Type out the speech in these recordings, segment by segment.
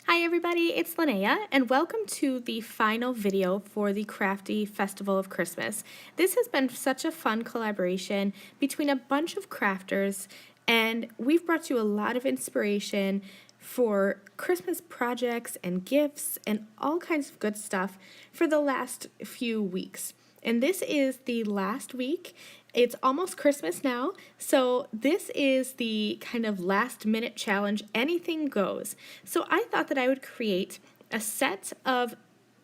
Hi everybody, it's Lynnea, and welcome to the final video for the Crafty Festival of Christmas. This has been such a fun collaboration between a bunch of crafters, and we've brought you a lot of inspiration for Christmas projects and gifts and all kinds of good stuff for the last few weeks. And this is the last week. It's almost Christmas now, so this is the kind of last minute challenge. Anything goes. So I thought that I would create a set of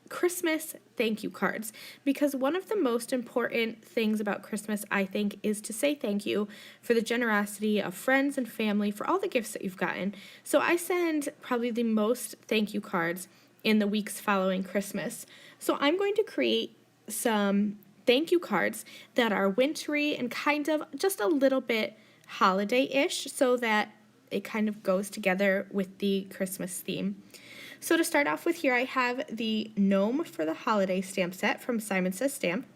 Christmas thank you cards, because one of the most important things about Christmas, I think, is to say thank you for the generosity of friends and family for all the gifts that you've gotten. So I send probably the most thank you cards in the weeks following Christmas. So I'm going to create some thank you cards that are wintry and kind of just a little bit holiday-ish, so that it kind of goes together with the Christmas theme. So to start off with, here I have the Gnome for the Holiday stamp set from Simon Says Stamp.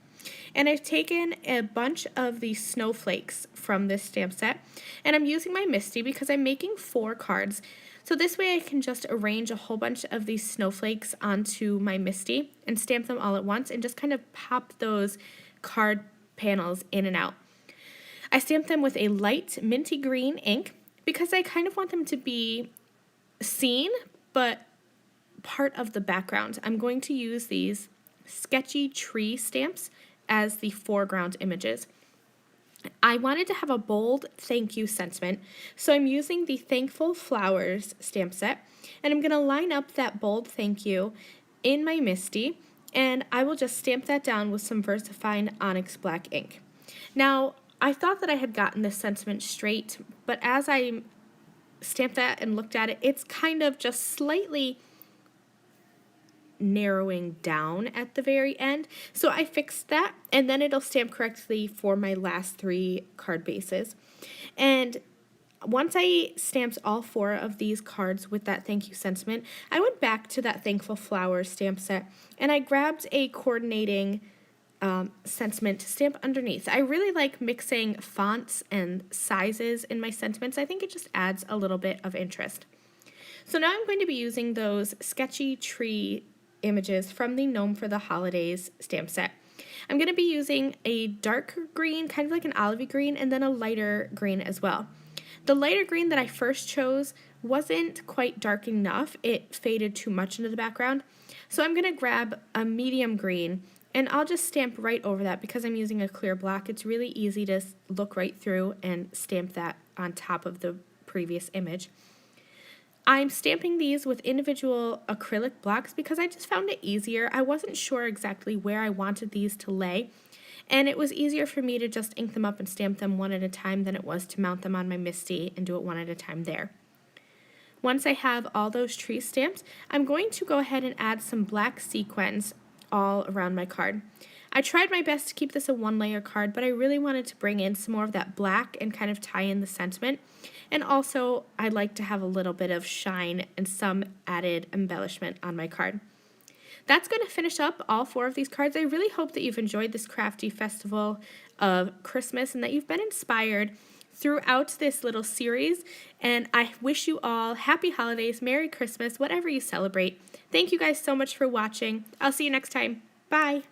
And I've taken a bunch of the snowflakes from this stamp set, and I'm using my Misty because I'm making 4 cards. So this way I can just arrange a whole bunch of these snowflakes onto my Misty and stamp them all at once and just kind of pop those card panels in and out. I stamped them with a light minty green ink because I kind of want them to be seen but part of the background. I'm going to use these sketchy tree stamps as the foreground images. I wanted to have a bold thank you sentiment, so I'm using the Thankful Flowers stamp set, and I'm going to line up that bold thank you in my Misty, and I will just stamp that down with some VersaFine Onyx Black ink. Now, I thought that I had gotten this sentiment straight, but as I stamped that and looked at it, it's kind of just slightly narrowing down at the very end. So I fixed that, and then it'll stamp correctly for my last 3 card bases. And once I stamped all 4 of these cards with that thank you sentiment, I went back to that Thankful Flowers stamp set and I grabbed a coordinating sentiment to stamp underneath. I really like mixing fonts and sizes in my sentiments. I think it just adds a little bit of interest. So now I'm going to be using those sketchy tree images from the Gnome for the Holidays stamp set. I'm going to be using a dark green, kind of like an olivey green, and then a lighter green as well. The lighter green that I first chose wasn't quite dark enough. It faded too much into the background. So I'm going to grab a medium green, and I'll just stamp right over that because I'm using a clear block. It's really easy to look right through and stamp that on top of the previous image. I'm stamping these with individual acrylic blocks because I just found it easier. I wasn't sure exactly where I wanted these to lay, and it was easier for me to just ink them up and stamp them one at a time than it was to mount them on my Misty and do it one at a time there. Once I have all those trees stamped, I'm going to go ahead and add some black sequins all around my card. I tried my best to keep this a 1-layer card, but I really wanted to bring in some more of that black and kind of tie in the sentiment. And also, I'd like to have a little bit of shine and some added embellishment on my card. That's going to finish up all 4 of these cards. I really hope that you've enjoyed this Crafty Festival of Christmas and that you've been inspired throughout this little series. And I wish you all happy holidays, Merry Christmas, whatever you celebrate. Thank you guys so much for watching. I'll see you next time. Bye.